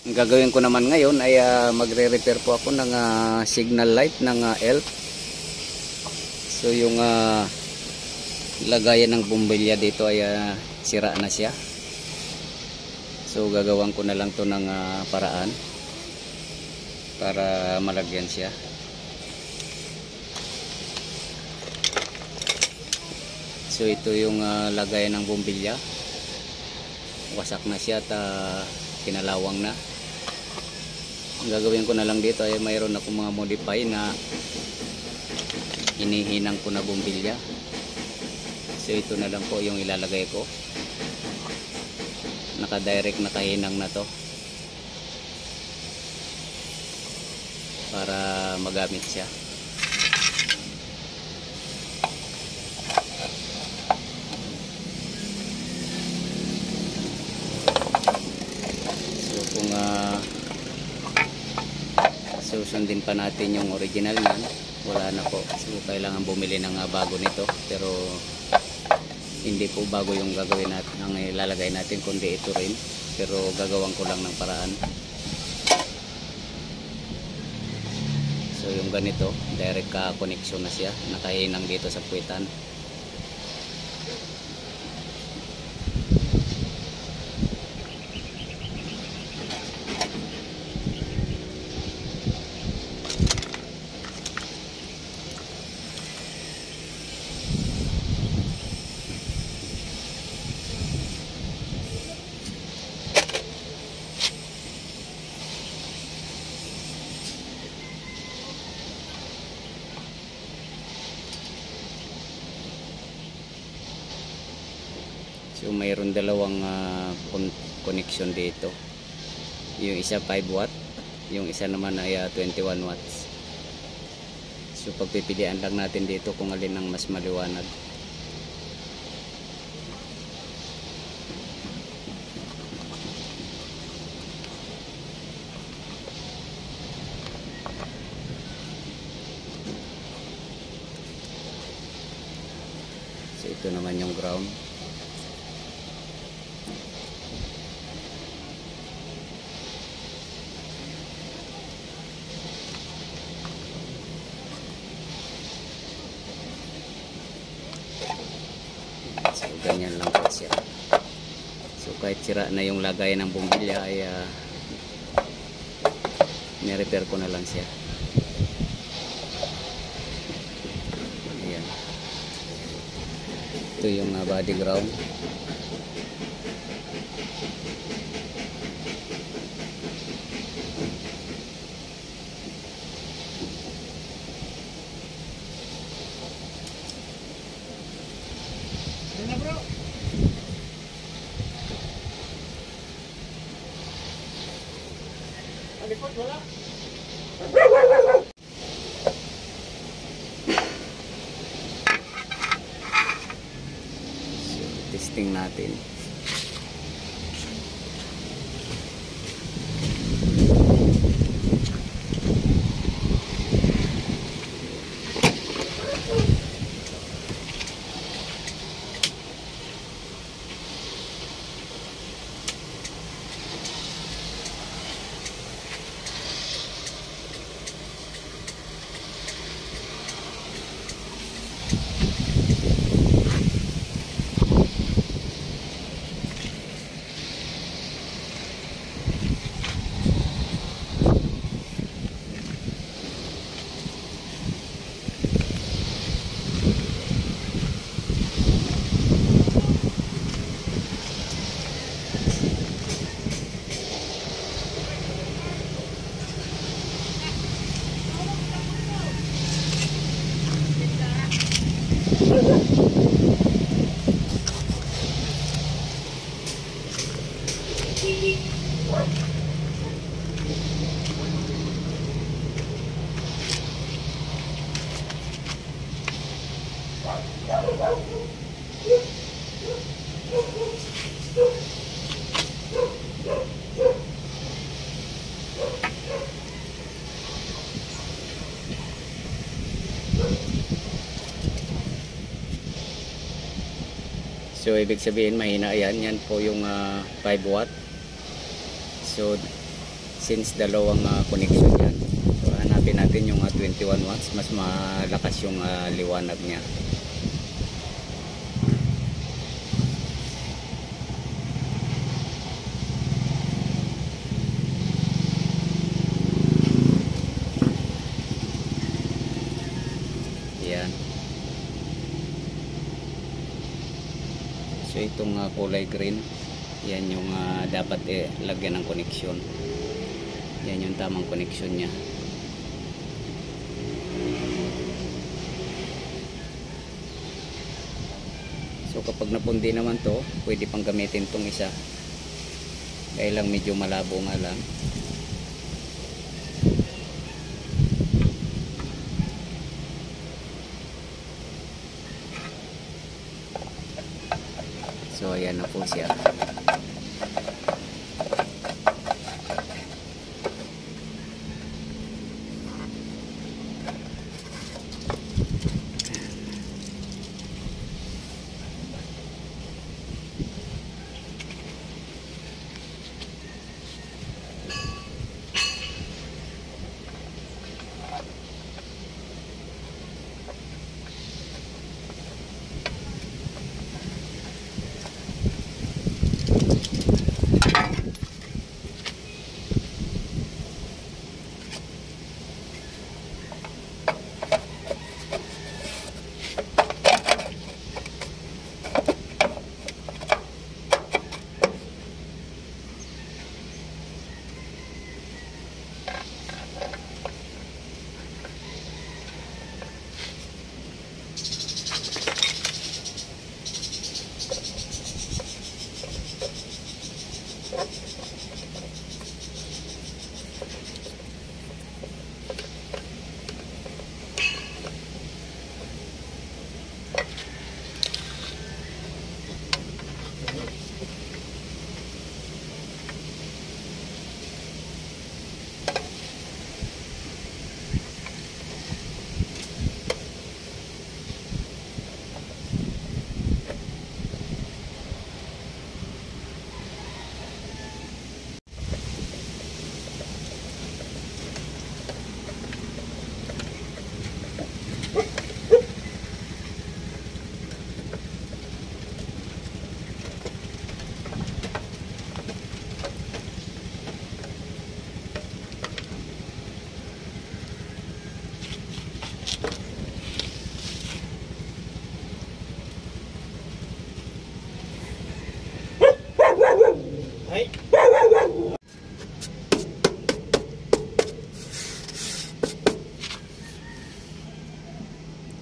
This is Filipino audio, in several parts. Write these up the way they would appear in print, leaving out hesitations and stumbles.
Ang gagawin ko naman ngayon ay magre-repair po ako ng signal light ng ELF. So yung lagayan ng bumbilya dito ay sira na siya. So gagawan ko na lang to ng paraan para malagyan siya. So ito yung lagayan ng bumbilya. Wasak na siya at kinalawang na. Ang gagawin ko na lang dito ay mayroon akong mga modify na hinihinang ko na bumbilya. So ito na lang po yung ilalagay ko. Naka-direct na kahinang na to para magamit siya. So kung susundin pa natin yung original niyan, wala na po. So kailangan bumili ng bago nito, pero hindi po bago yung gagawin natin, ang ilalagay natin, kundi ito rin, pero gagawan ko lang ng paraan. So yung ganito, direct ka connection na siya, nakahinang dito sa puwitan. So mayroon dalawang connection dito. Yung isa 5 watt, yung isa naman ay 21 watts. So pagpipilian lang natin dito kung alin ang mas maliwanag. So ito naman yung ground. So ganyan lang po siya. So kahit sira na yung lagay ng bumbilya ay ni-repair ko na lang siya. Ayan. Ito yung body ground. So, testing natin. So ibig sabihin mahina yan. Yan po yung 5 watt. So since dalawang connection yan. So hanapin natin yung 21 watts, mas malakas yung liwanag niya. Yan. So itong kulay green, yan yung dapat lagyan ng connection. Yan yung tamang connection niya. So kapag napundi naman to, pwede pang gamitin tong isa. Kaya lang medyo malabo nga lang. So ayan na po siya.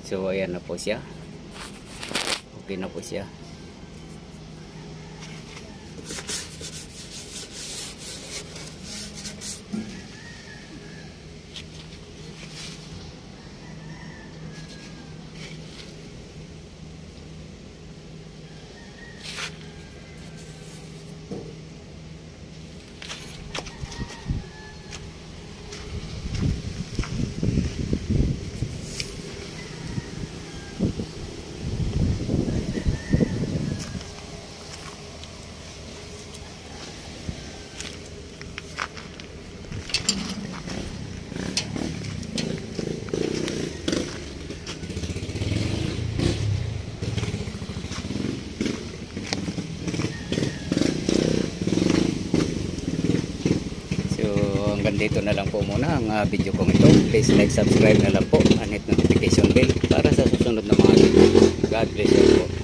So ayan na po siya. Okay na po siya. Dito na lang po muna ang video kong ito. Please like, subscribe na lang po and hit notification bell para sa susunod na mga video. God bless you po.